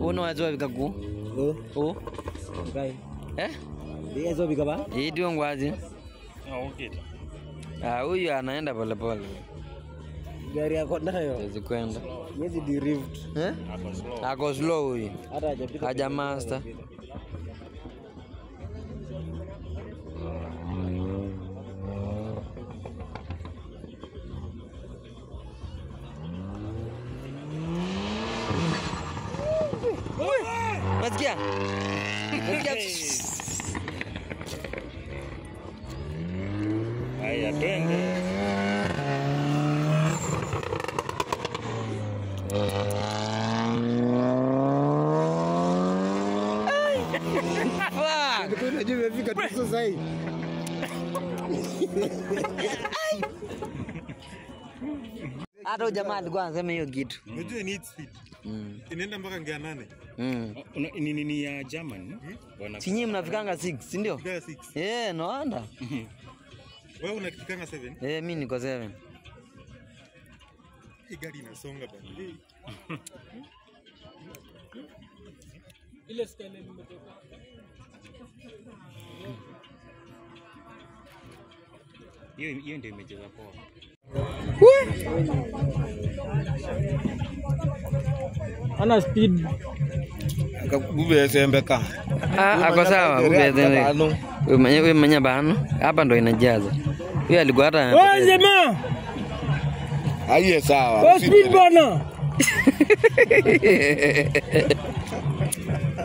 Uno wazo vikaku. Oh. Okay. Dia zo bikaba? Ndio ngwazi. Okay. Huyu anaenda pole pole. Gari yako nayo. Zikwenda. Yezi derivative. Ako slow huyu. Hata hajapita. Haja master. Nasikia? Haya twende. Fuck. Unajua umefika tu sasa hivi. Hata jamaa alikuwa anasema hiyo kitu. Unajua ni speed. Inaenda mpaka ngea 8. Ni ya German. Sinyi mnafikanga 6, si ndio? Ngea 6. No wonder. Wewe unafikanga 7? Mimi niko 7. Hii gari inasonga bana. Ile skele nimetoka. Hiyo ndio imecheza poa. Ana speed. Akakubebe sembeka. Ako sawa, wewe manya bano. Hapa ndo inajaza. Huyo alikuwa hata. Wewe jamaa. Aiye sawa. Wewe speed bana.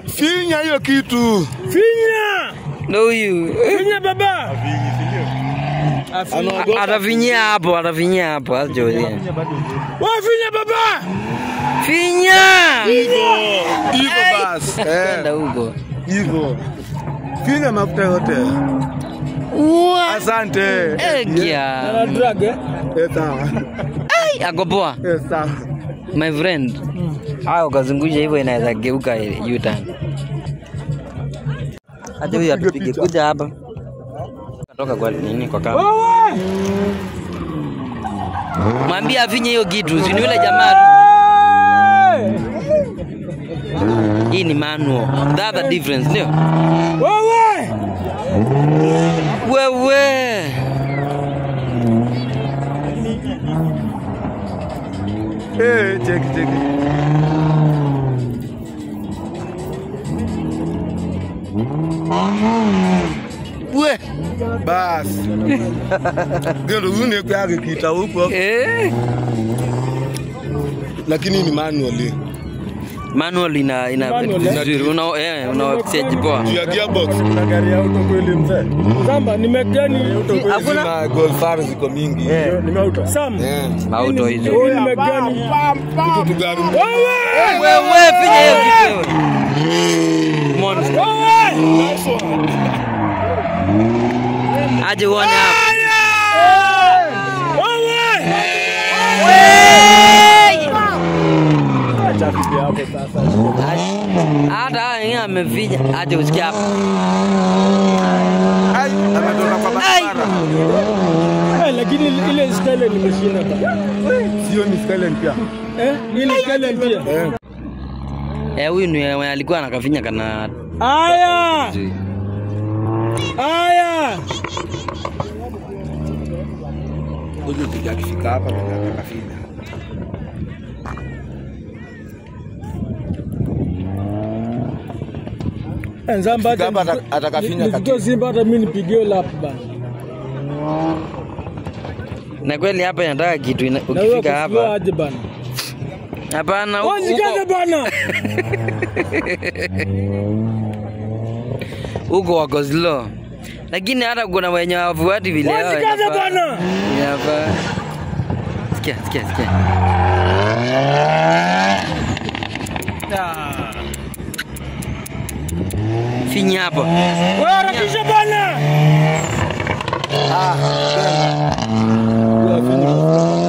Finya hiyo kitu. Finya. Ndo huyu. Finya baba. Atafinyia hapo, acho yeye. Wewe finya baba. Finya. Hivyo basi. Enda huko. Hivyo. Finya mafuta yote. Asante. Egia. Ana drag Sawa. Ako poa. Sawa. My friend. Ukazungusha hivyo inaweza geuka U-turn. Acha huyu atupige kuja hapa. Katoka kwa nini kwa kama. Mwambie afinye hiyo kitu, si yule jamaa. Hii ni manual. That's the difference, ndio? Wewe. Check. We. Bas. Gelo une kwa kita huko. Lakini ni manually. Manual ina vizuri. Una exchange poa. Ya gearbox. na gari ya auto kweli mzee. Samba nimegani auto kweli. Hakuna Golf ziko mingi. Nimeauto. Sam. Auto hizo. Wewe nimegani. Kitu gari. Wewe finya hiyo kitu. Monster. Aje uone hapa. Hata yeye amefinya. Aje usikia hapa. Ametoka kwa barabara. Lakini ile skele nimeshinda hapa. Sio ni Skyline pia. Ile skele pia. Huyu ni alikuwa anakafinya kana. Aya. Huyu tukifika hapa tunakafinya. Nzamba atakafinya kati. Ndio Simba hata mimi nipigie lap bana. Na kweli hapa inataka kitu ukifika hapa. Aje bana. Hapana huko. Wazikaze bana. Huko wako slow. Lakini hata kuna wenye wafuati vile. Wazikaze bana. Hapa. Sikia. Finya hapo. Wewe harakisha bana.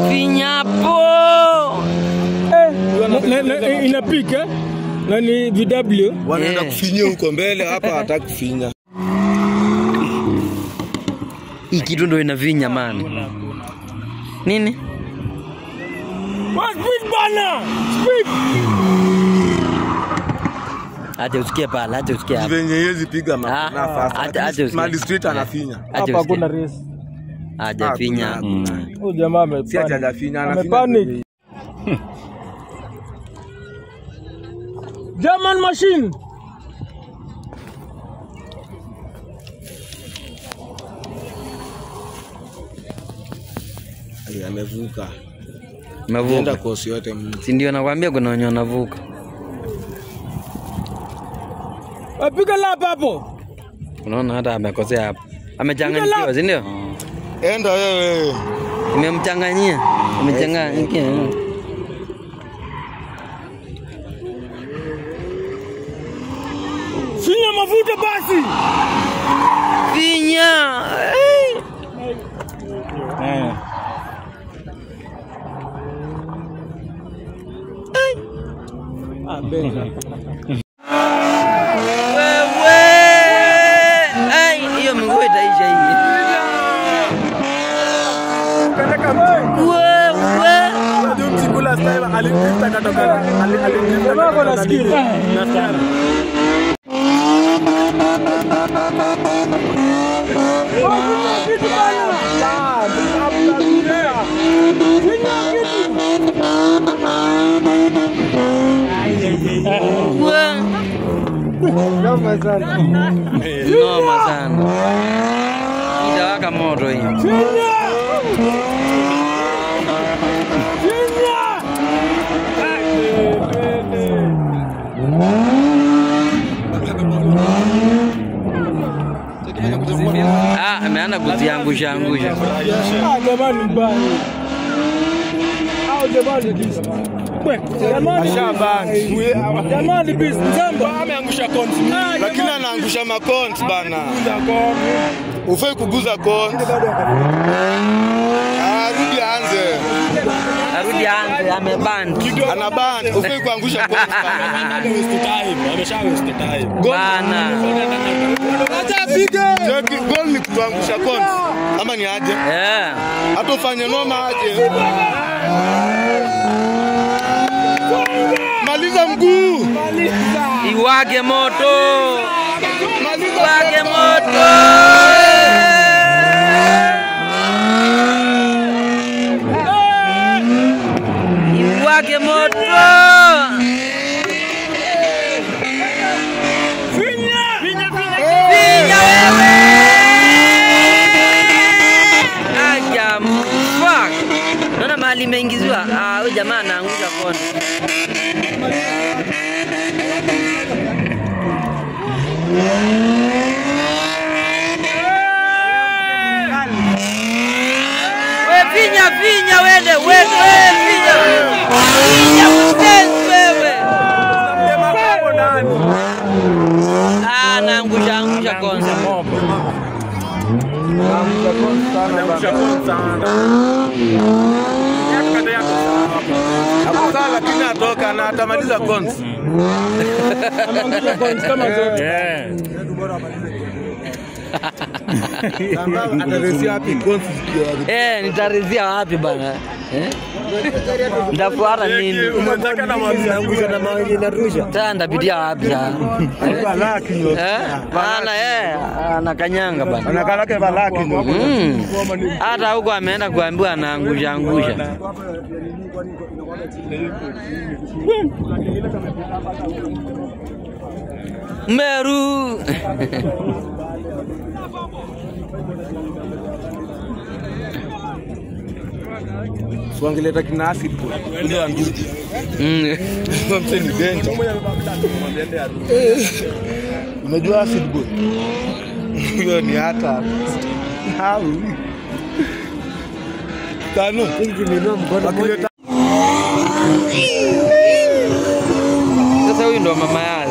Finya hapo. Inapika na ni VW. Wanaenda kufinyia huko mbele hapa hataki kufinya. Hii kitu ndio inavinya man. Nini? Speed bana. Speed. Acha usikie pala, acha usikie hapa. Venye yezi piga nafasi. Acha usikie. Magistrate anafinya. Hapa kuna race. Acha finya. Huyu jamaa amepanic. Si acha anafinya, Amepanic. German machine. Amevuka. Mavuka. Nenda kosi yote. Si ndio nakwambia kuna wenye wanavuka. Piga lap hapo. Unaona hata amekosea hapo. Amechanganyikiwa, si ndio? Enda wewe. Imemchanganyia. Amechanganyika. Finya mafuta basi. Finya. Wewe. Ai, hiyo mguu itaisha hii. Wewe. Ndio mchikula style alipita katoka. Alipita kwa skill. Noma sana. Noma sana. Itawaka moto hiyo. Ameanza kuziangusha. Jamani mbaya. Au jamani kisa. Jamani bis Mzamba ameangusha cons. Lakini anaangusha macons bana. Ufai kuguza cons. Arudi anze ameband. Ana band. Ufai kuangusha cons bana. Amesha waste time. Bana. Acha piga. Cheki goal ni kuangusha cons. Ama ni aje? Hata ufanye noma aje. Maliza mguu. Iwage moto. Iwage moto. Iwage moto. Finya wewe. Aja fuck. Naona mali imeingiziwa. Huyu jamaa anaangusha kona. Finya wende finya. Finya mtenzi wewe. Naangusha kwanza. Hapo sasa lakini atoka na atamaliza cons. Anaangusha cons kama zote. Atarezia wapi cons? Nitarezia wapi bana? Ndafuata nini? Unataka na maangusha na maji na rusha. Sasa ndapitia wapi sasa? Balaki ndio. Maana anakanyanga bana. Anakalake balaki ndio. Hata huko ameenda kuambiwa anaangusha. Meru. Suangeleta kina acid boy. Ndio anduji. Mteni denja. Unajua acid boy? Hiyo ni hata. Hau. Tano. Sasa huyu ndo mama yake.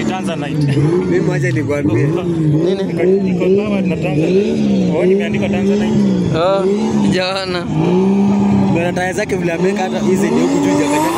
Tanzanite. Mimi mmoja nikwambie. Nini? Niko kama na Tanzanite. Wao nimeandika Tanzanite. Jana. Bwana taya zake vile ameka hata hizi ni huku juu jakanyaka.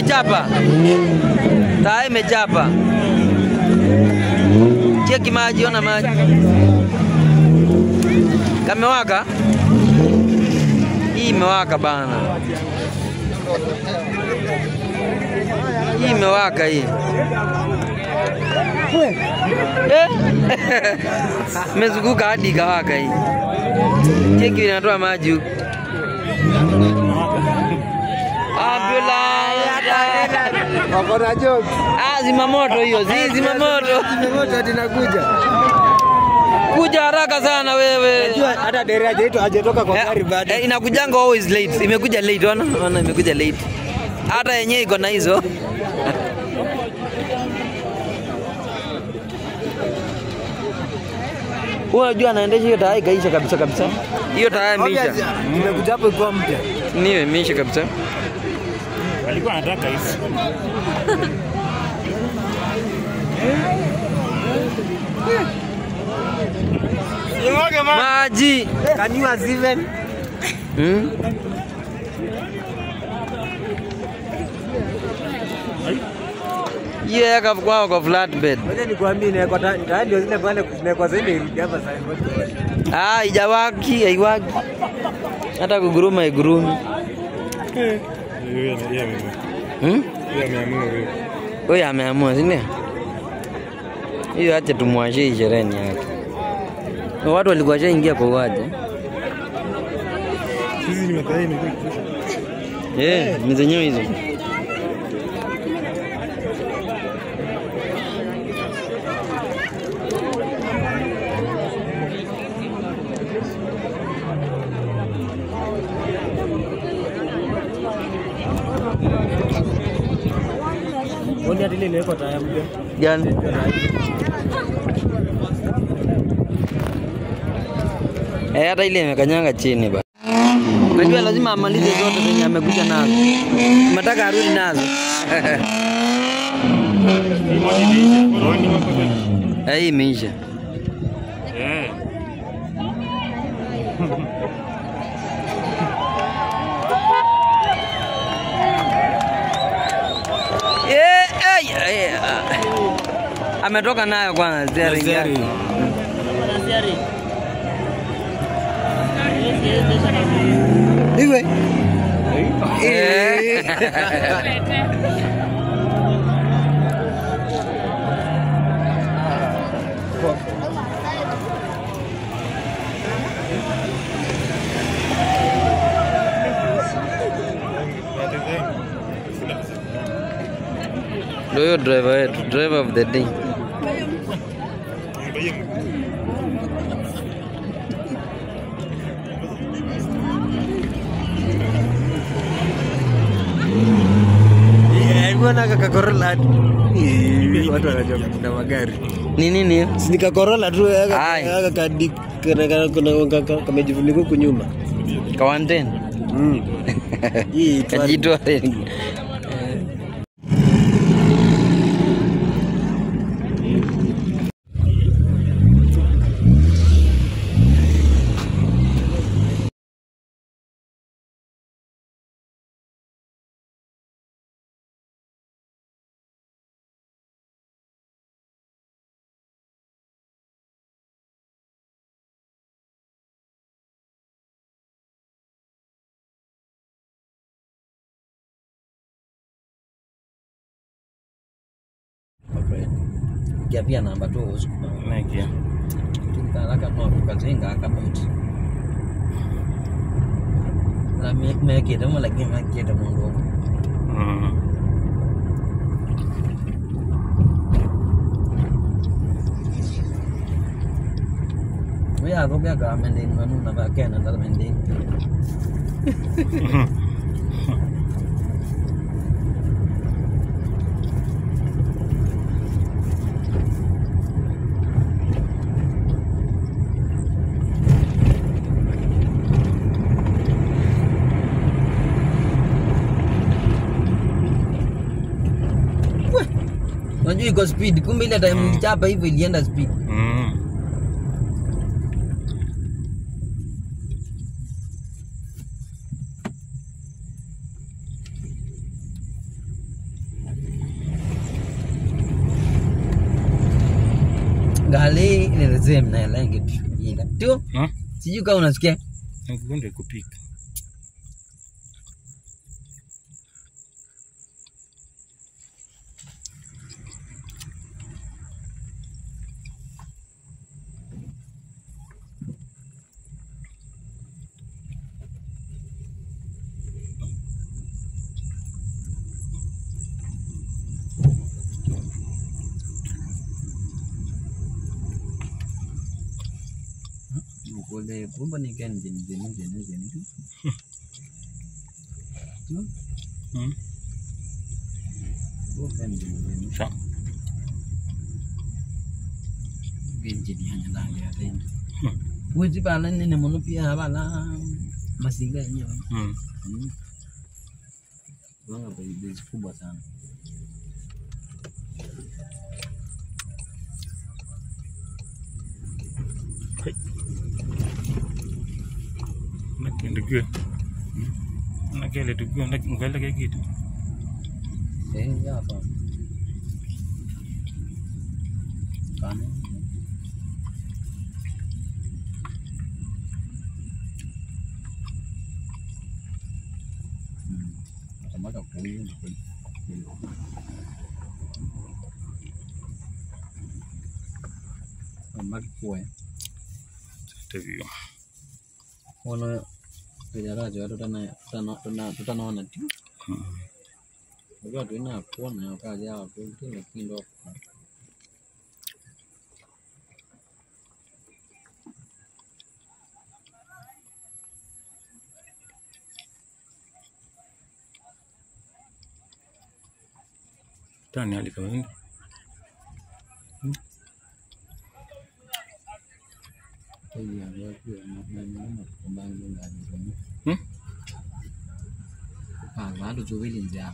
imechapa. Taa imechapa. Cheki maji, ona maji. Kamewaka? Hii imewaka bana. Hii imewaka hii. Mezunguka hadi ikawaka hii. Cheki inatoa maji huko. Wakona joke. Zimamoto hiyo, zimamoto. Zimamoto tunakuja. Kuja haraka sana wewe. Unajua hata deraja yetu hajatoka kwa gari bado. Inakujanga always late. Imekuja late, ona imekuja late. Hata yenyewe iko na hizo. Unajua anaendesha hiyo taa ikaisha kabisa. Hiyo taa imeisha. Imekuja hapo kwa mpya. Niwe imeisha kabisa. Alikuwa anataka hizi. Maji. Can you as even? Yeah, kwa flatbed. Ngoja nikwambie ni kwa tayari ndio zile pale kwa zile irudi hapa sasa. Haijawaki, haiwaki. Hata kuguruma igurumi. Huyo ameamua, si ndio? Hiyo acha tumwashe ishereni yake. Watu walikuwa washaingia kwa uwaje. Sisi nimetaini kwa ni zenyewe hizo. Mbona hadi ile imewekwa taya mpya? Gani? Hata ile imekanyanga chini ba. Unajua lazima amalize zote zenye amekuja nazo. Nataka arudi nazo. Hii imeisha. Ametoka nayo kwanza steering yake. Iwe. Ndio driver of the day. Mbona kaka Corolla? Watu wanajua kuna magari. Ni nini? Si nika Corolla tu kaka kadi kuna kamejifunika huko nyuma. Kawanteni. Hii kajitoa. Kia pia namba tu Nakia. Tunataka tukajenga kabati. La meketa mo lagi meketa mungo. Wewe hapo pia kama mending manu na bakena ndio mending. Unajua iko speed, kumbe ile time chapa hivyo ilienda speed. Ngali ile zem na langi tu. Ila. Tu? Sijui kama unasikia. Nikugonde kupika. Boleh pun panikan jenis tu. Bukan jenis. Siap. Jenis hanya lagi ada ini. Wajib balan ni namun pihak balan masih gaknya. Orang apa itu kubah sana. Nak degur. Nak kele degur, nak nggal kayak gitu. Ya apa? Kan. Sama tak boleh. Amat kuat. Tevio. Ono bicara aja tanah nanti. Kalau tu nak pun nak kerja pun tu nak pindah. Tanya lagi kawan. Iya, aku nak kembang dengan ini. Lalu cuba linjam.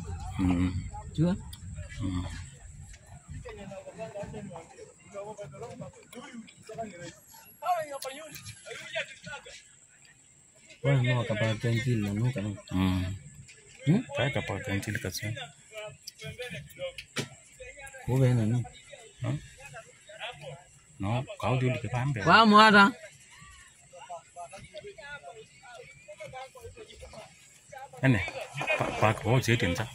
Cuba. Wah, mau kapal kencil lah, nu kan? Kayak kapal kencil kasih. Bukan ni. No, kau dulu ke pampe. Wah, mau ada. Ane, pak kau jadi apa?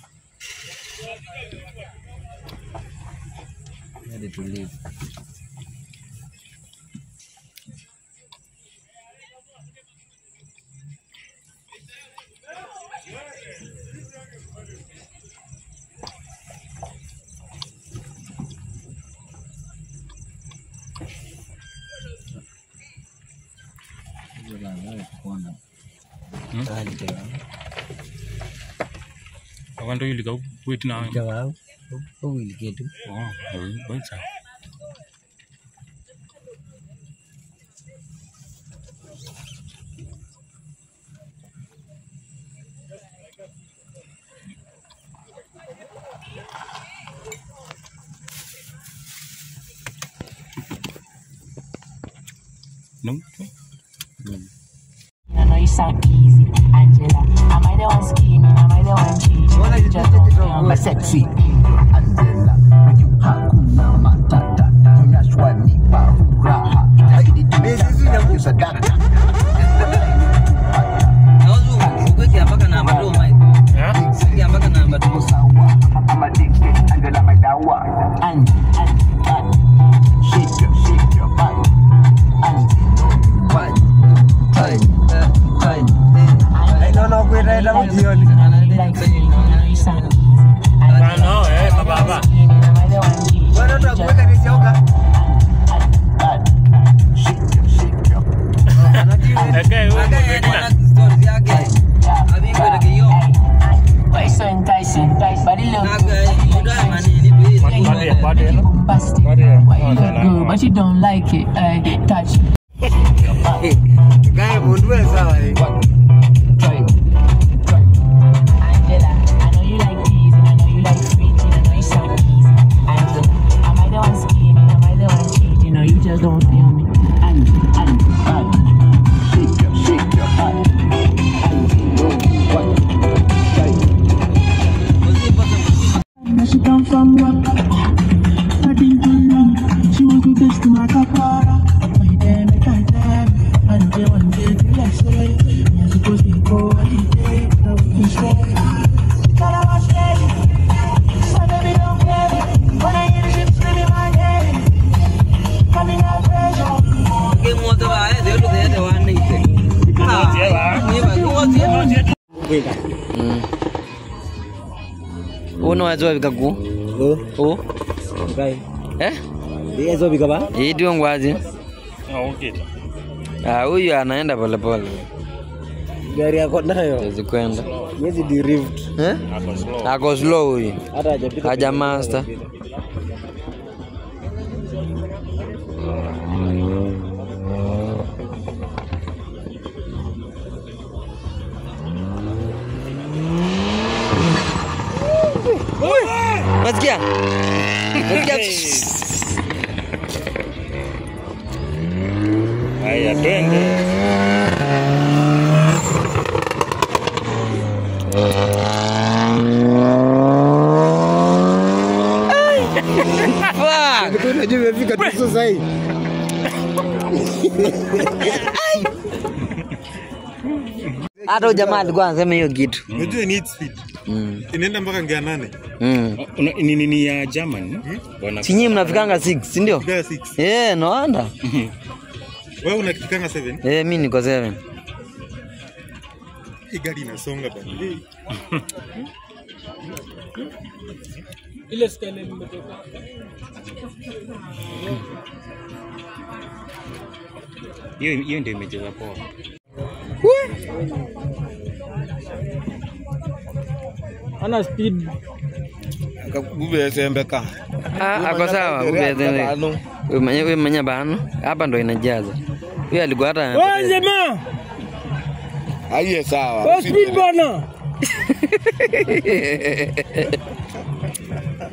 Ada tulis. Kawan tu juga buat nak. Jawab. Oh, ini gitu. Oh, baik sah. No. I know you sound easy, Angela. Am I the one scheming? Am I the one cheating? Just don't feel my sexy. Angela, you hakuna matata. Tunashwa ni furaha. Haidi tumesafiri usadaka. Nauzu, uko kiambaka namba 2 mai. Kiambaka namba 2 sawa. I'm addicted, Angela my dawa. Shake your body. No, we're right now. No, baba. Bueno, no, ¿cómo que dice Oka? Why so enticing? Body look good, but you don't like it. Touch. Guy, mundu sawa. Angela, I know you like teasing, I know you like freaking, I know you sound easy. Angela, am I the one scheming? Am I the one cheating? Or you just don't feel me? Shake your body. She come from work, starting to run. She want to test my car. kwenda. Uno wazo bikaku. Oh. Okay. Ndio hizo bikaba? Ndio ngwazi. Okay. Huyu anaenda pole pole. Gari yako nayo. Zikwenda. Yezi derivative. Ako slow huyu. Hata hajapita. Haja master. Nasikia? Haya, twende. Fuck! Unajua umefika tu sasa hivi. Hata jamaa alikuwa anasema hiyo kitu. Unajua ni speed. Inaenda mpaka ngea 8. Ni ya German. Sinyi mnafikanga 6, si ndio? Ngea 6. No wonder. Wewe unakitikanga 7? Mimi niko 7. Hii gari inasonga bana. Ile skele nimetoka. Hiyo ndio imecheza poa. Ana speed. Akakubebe sembeka. Ako sawa, wewe manya bano. Hapa ndo inajaza. Huyo alikuwa hata Wewe jamaa. Aiye sawa. Wewe speed bana.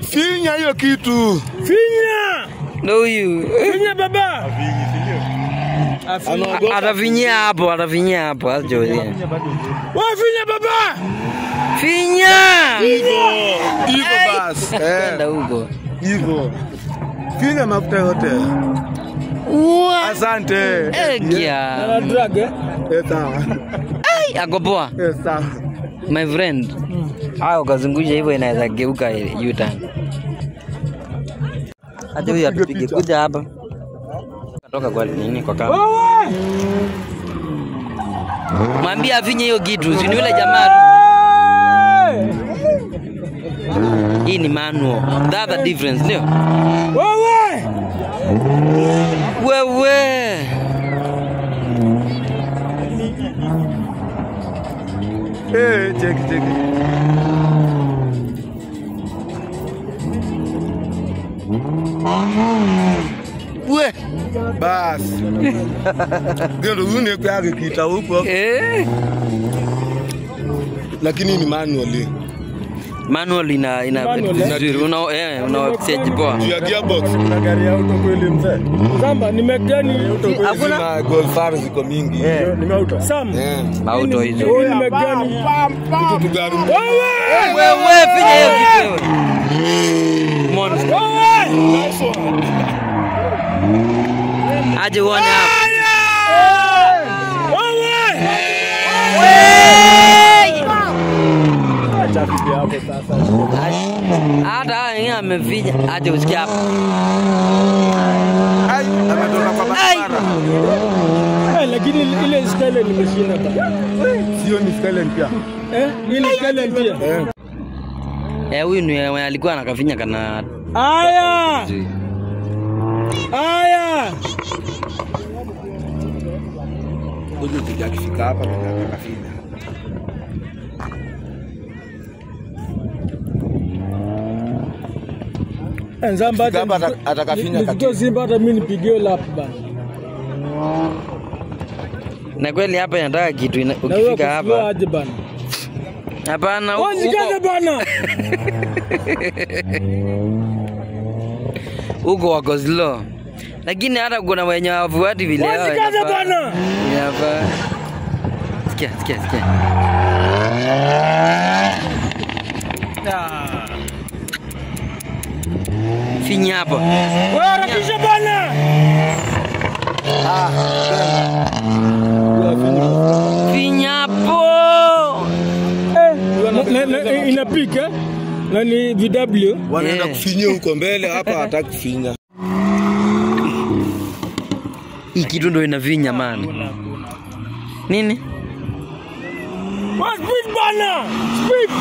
Finya hiyo kitu. Finya. Ndo huyu. Finya baba. Atafinyia hapo, acho yeye. Wewe finya baba. Finya! Hivyo basi. Kwenda huko. Hivyo. Finya mafuta yote. Asante. Egia. Ana drag Sawa. Ako poa. Sawa. My friend. Ukazungusha hivyo inaweza geuka U-turn. Acha huyu atupige kuja hapa. Katoka kwa nini kwa kama. Mwambie afinye hiyo kitu, si yule jamaa. Hii ni manual. That's the difference, ndio? Wewe. Check. We. Bas. Gero une kwa kita huko. Lakini ni manual. Manual ina vizuri. Una exchange poa. Ya gearbox. Kuna gari ya auto kweli mzee. Samba ni mekani auto kweli. Hakuna Golf R ziko mingi. Ni auto. Sam. Auto hizo. Ni mekani. Kitu gari. Wewe piga hiyo kitu. Monster. Aje uone hapa. Hata yeye amefinya. Aje usikia hapa. Ametoka kwa barabara. Lakini ile skele nimeshinda bana. Sio ni skelen pia. Ile skele pia. Huyu ni alikuwa anakafinya kana. Aya. Huyu tukifika hapa tunakafinya. Nzamba atakafinya kati. Simba hata mimi nipigie lap bana. Na kweli hapa inataka kitu ukifika hapa. Hapana. Wajikaze bana. Huko wako slow. Lakini hata kuna wenye wafuati vile hao. Wajikaze bana. Hapa. Sikia. Finya hapo. Wewe harakisha bana. Finya hapo. Inapika na ni VW. Wanaenda kufinyia huko mbele, hapa hataki kufinya. Hii kitu ndio inavinya man. Nini? Speed bana. Speed.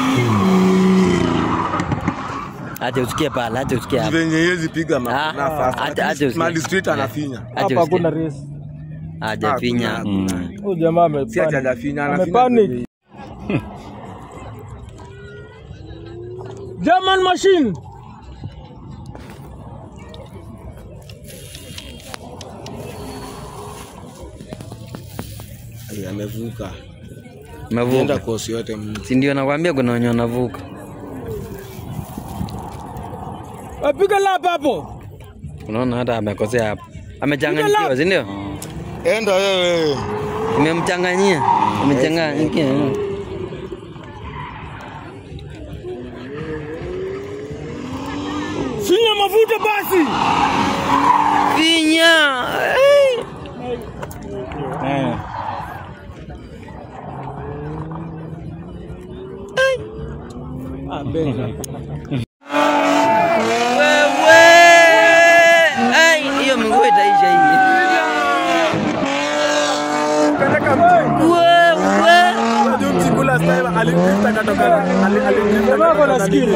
Acha usikie pala, acha usikie hapa. Venye yezi piga Acha Mali street anafinya. Hapa Hakuna race. Acha finya. Huyu jamaa amepanic. Si acha anafinya, Amepanic. German machine. Amevuka. Mavuka. Nenda kosi yote mtu. Si ndio nakwambia kuna wenye wanavuka. Piga lap hapo. Unaona hata amekosea hapo. Amechanganyikiwa, si ndio? Enda wewe. Umemchanganyia. Umechanganyika. Finya mafuta basi. Finya. Wewe. Ai, hiyo mguu itaisha hii. Wewe. Ndio msikula style alipita katoka. Alipita katoka na skill.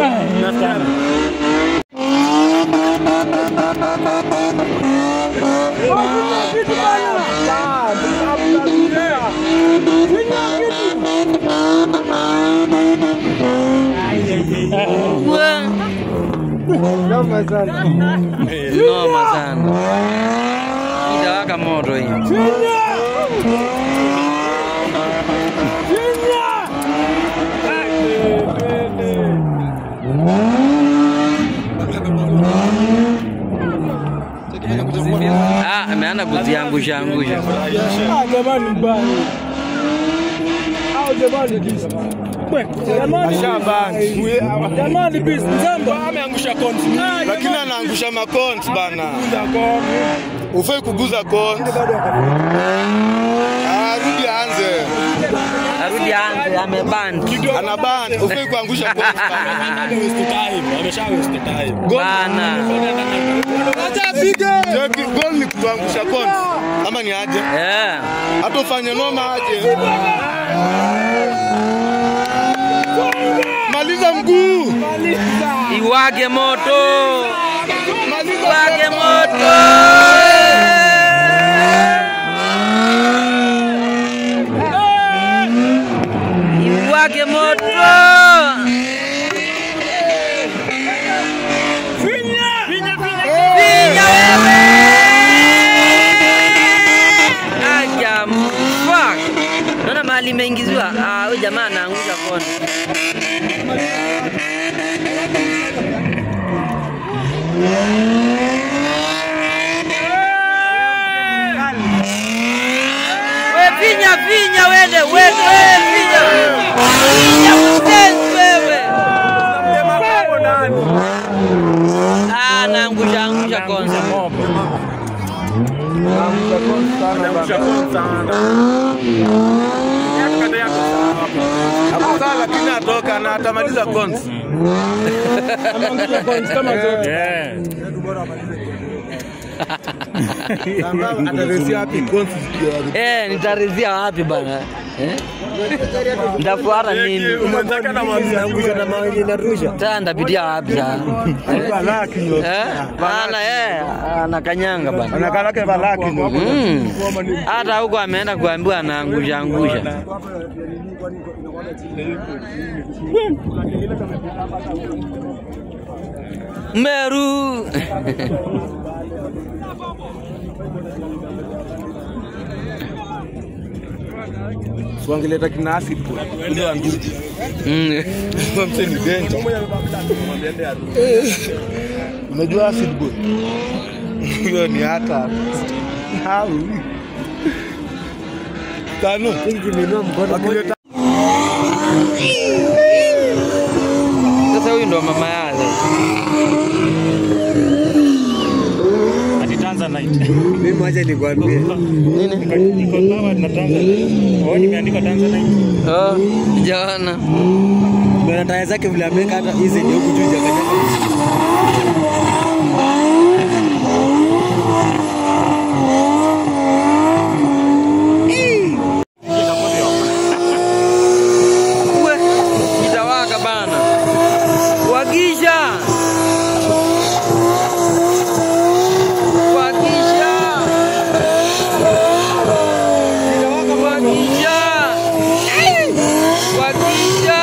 Noma sana. Noma sana. Itawaka moto hiyo. Ameanza kuziangusha angusha. Jamani mbaya. Au jamani kisa. Jamani bis mzamba ameangusha cons. Lakini anaangusha makons bana. Ufai kuguza cons. Arudi anze. Arudi anze ameband. Ana band. Ufai kuangusha cons bana. Amesha waste time. Bana. Acha piga. Jeki goal ni kuangusha cons. Kama ni aje? Hata ufanye noma aje. Maliza mguu. Iwage moto. Iwage moto. Iwage moto. Finya wewe. Aja fuck. Naona mahali imeingiziwa. Huyu jamaa anaangusha kona. Finya wende finya. Finya mtenzi wewe. Naangusha kwanza. Hapo sasa lakini atoka na atamaliza cons. Ameangusha cons kama zote. Atarezia wapi cons? Nitarezia wapi bana? Ndafuata nini? Unataka na maangusha na maji na rusha. Sasa ndapitia wapi sasa? Balaki. Bana anakanyanga bana. Anakalake balaki. Hata huko ameenda kuambiwa anaangusha. Meru. Suangeleta kina acid kwa. Ndio anduji. Kwa mteni denja. Unajua acid boy. Hiyo ni hata. Hau. Tano. Nimenua mkono. Sasa huyu ndo mama yake. Ati Tanzanite. Mimi mwacha nikwambie. Nini? Iko kama na Tanzanite. Nimeandika Tanzanite. Jana. Bwana taya zake vile ameka hata hizi ndio huku juu jakanyaka. Wakisha.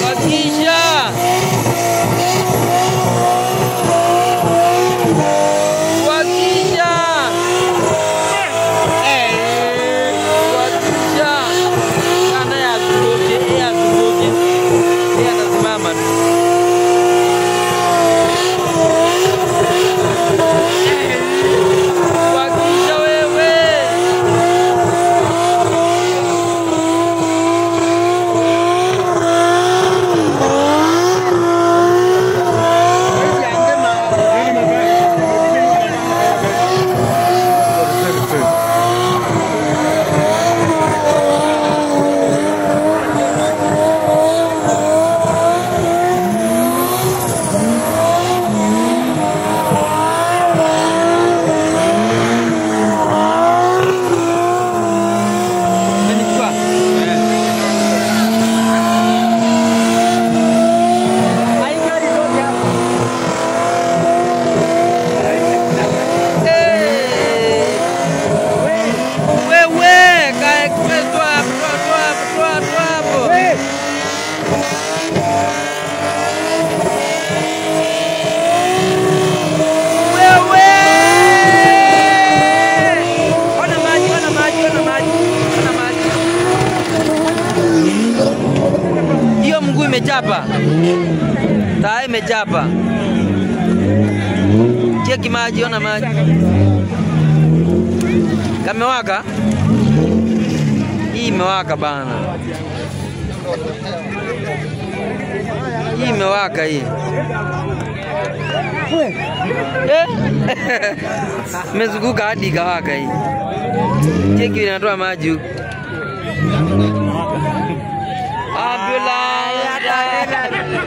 Wakisha. Wakisha. Wakisha. Kana ya suruke, ya suruke. Dia atasimama tu. Wakisha wewe. Umenichukua? Wewe, kae toa hapo. Wewe! Ona maji. Hiyo mguu imechapa. Taa imechapa. Cheki maji, ona maji. Kamewaka? Hii imewaka bana. Hii imewaka hii. Mezunguka hadi ikawaka hii. Cheki inatoa maji huku.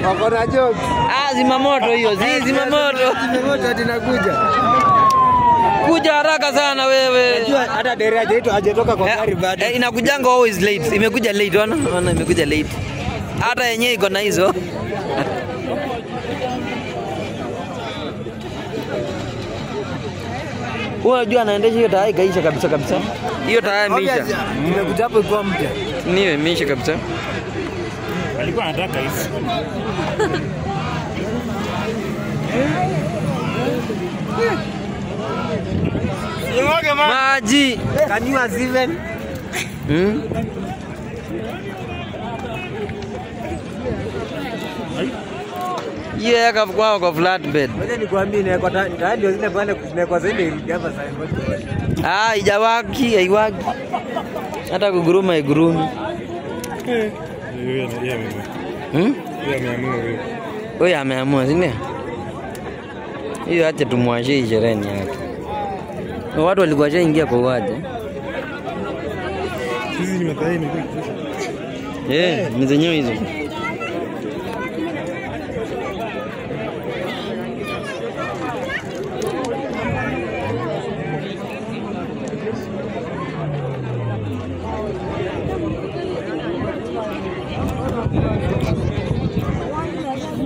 Wakona job. Zimamoto hiyo, zimamoto. Zimamoto tinakuja. Kuja haraka sana wewe. Najua hata deraja yetu hajatoka kwa gari bado. Inakujanga always late. Imekuja late, ona imekuja late. Hata yenyewe iko na hizo. Unajua anaendesha hiyo taa ikaisha kabisa. Hiyo taa imeisha. Nimekuja hapo kwa mpya. Niwe imeisha kabisa. Alikuwa anataka hizi. Maji. Can you as even? Yeah, kwa flatbed. Ngoja nikwambie ni kwa tayari ndio zile pale kwa zile irudi hapa sasa. Haijawaki, haiwaki. Hata kuguruma igurumi. Huyo ameamua, si ndio? Hiyo acha tumwashie ishereni yake. Watu walikuwa washaingia kwa uwanja. Hizi ni mataini. Ni zenyewe hizo.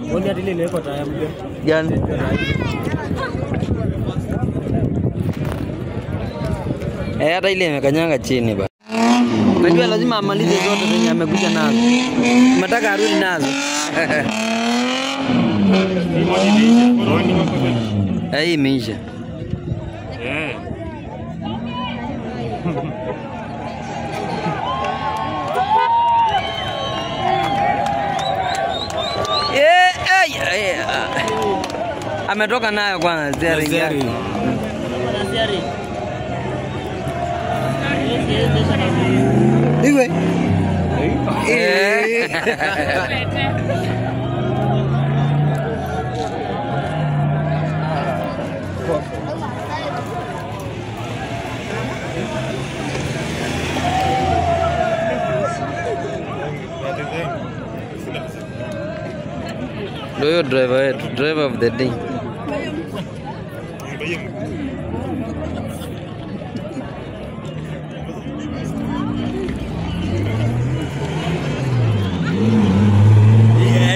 Mbona hadi ile iko tayari mpya? Gani? Hata ile imekanyanga chini ba. Unajua lazima amalize zote zenye amekuja nazo. Nataka arudi nazo. Hii imeisha. Ametoka nayo kwanza steering yake. Iwe. Ndio driver of the day.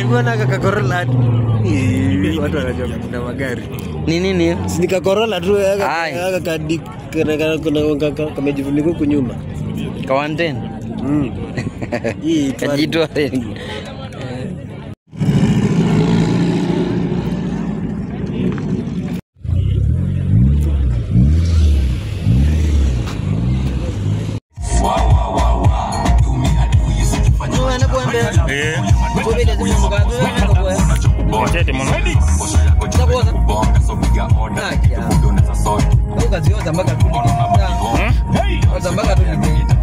Mbona kaka Corolla? Watu wanajua kuna magari. Ni nini? Si nika Corolla tu kaka kamejifunika huko nyuma. Kawanten. Hii Kajitore. Chete mwana.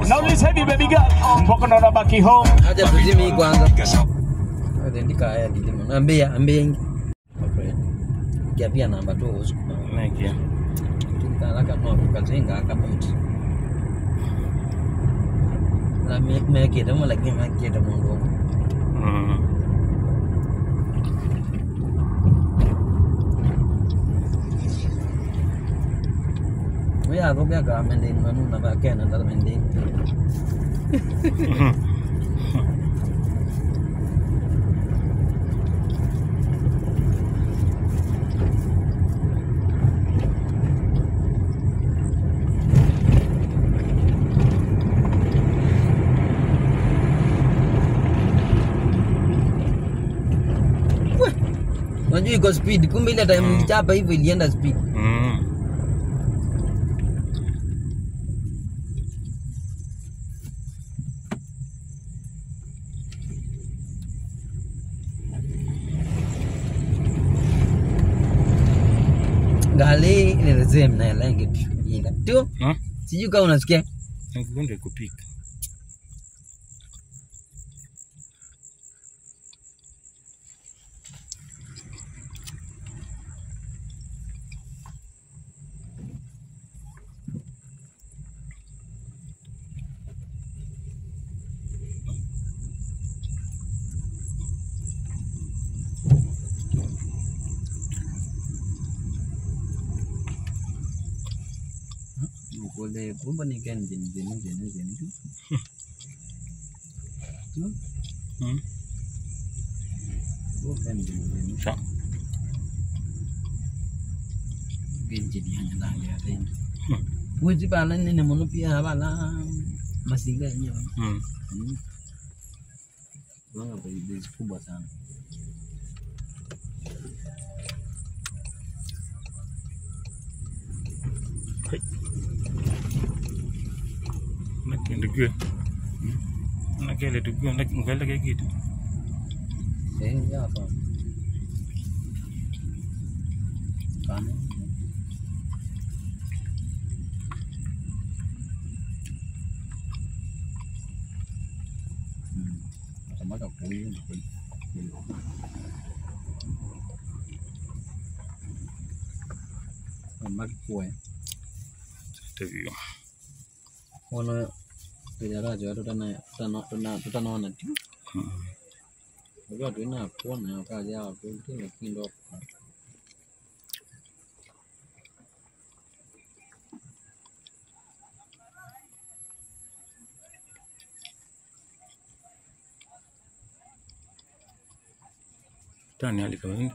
Now let's heavy baby girl. Mpoko na baki home. Acha tuzime hii kwanza. Ndika haya ndimo. Ambia ingi. Kia pia namba 2 usiku. Nakia. Tukalaka no kukazenga akaboti. La mekeda mo lakini mekeda mo. Ya, có cái gà mình đến mà nó là bà kẹn là mình đến. Unajua iko speed, kumbe ile time nilichapa hivyo ilienda speed. Gali ile rezem na lange tu. Ila tu. Sijui kama unasikia. Nikugonde kupika. Boleh pun ni kan jenis tu. Bukan jenis. Siap. Jenis hanya dah ada. Wujud balan ni namun pia balan masih gaknya. Orang apa itu kubah sana. Dugg. Nakele dugg nak ngel lagi gitu. Ya apa? Kan. Sama tak boleh. Mak kue. Tevio. Ono Pejara jauh tutana nanti. Kalau tu na pun na kaja tu ni kindo. Tanya ali kawin.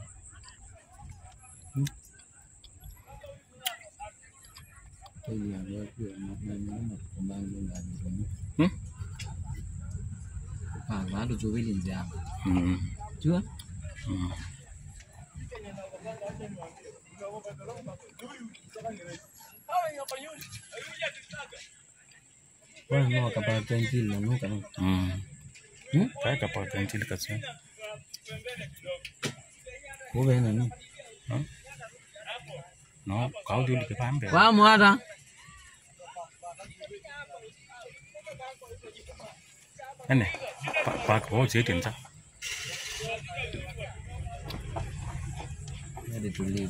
Iya, dia tu nak kembang lagi. Lalu cuba linjam. Cuba. Wah, mau kapal tentil lalu kan? Kayak kapal tentil kasih. Boleh nani? No, kau dulu ke pampe. Wah, mau ada? Ane, pak kau jadi entah. Ada tulis.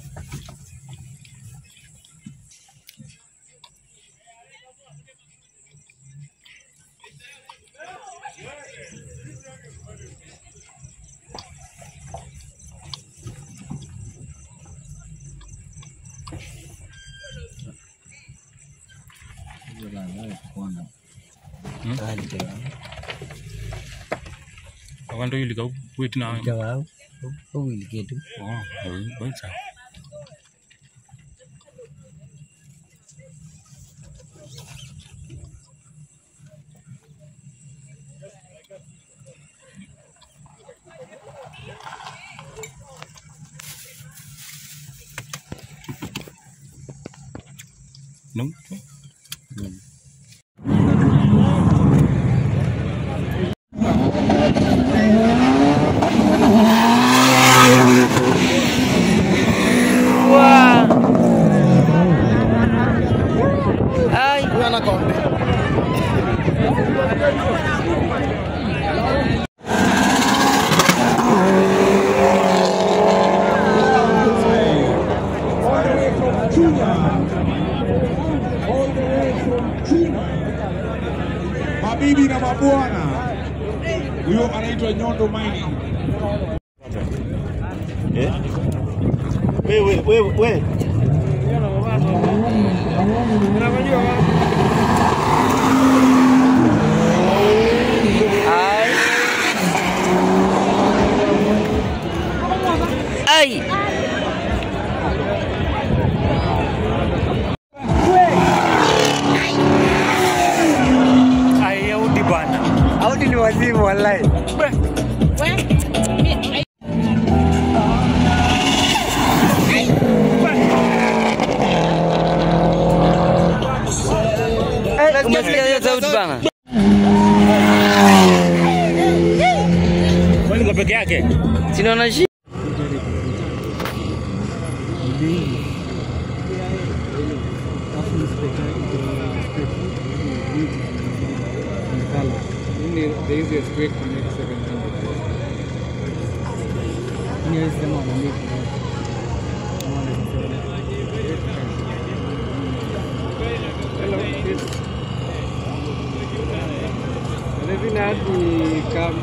Kawan tu yuli kau buat na. Jawab. Kau will get tu. Oh, baik sah. Mabibi na mabwana, huyo anaitwa Nyondo Mining. Wewe. Ai. Audi bana. Audi ni wazimu wallahi. Umesikia hiyo sauti bana? Kwani kwa peke yake? Sinaona shi. The easiest way to make 700. Yes, the money. Hello, kids. Hivi na hadi kam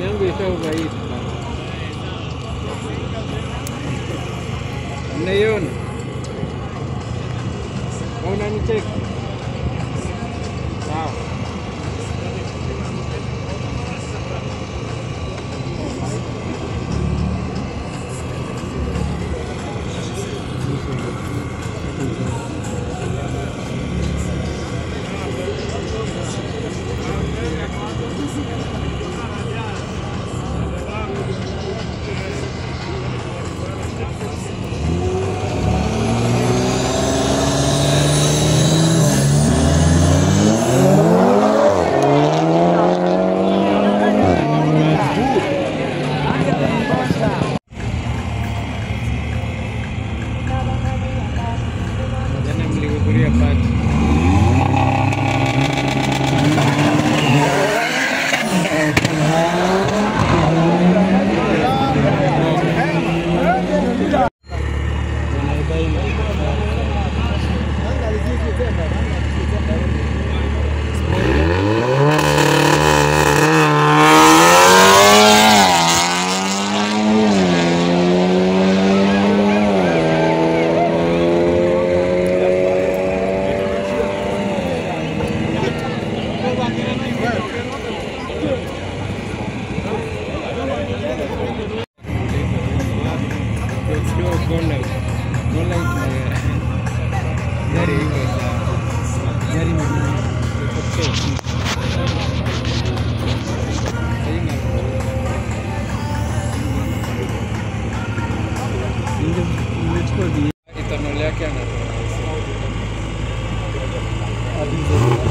yangu isha zaidi. Unaiona? Unanicheki? Sawa.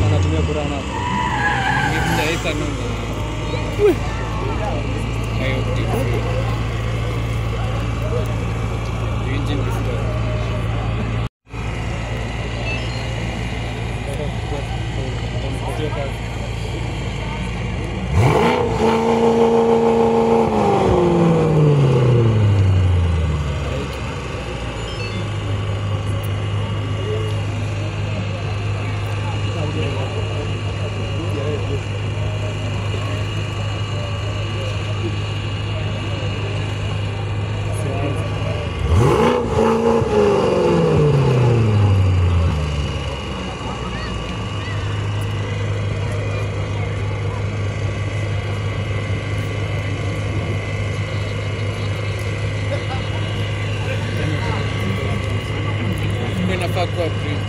Anatumia burana. Nitaita nini? Hayo tipo. Engine restore. Inafaa kuwa print.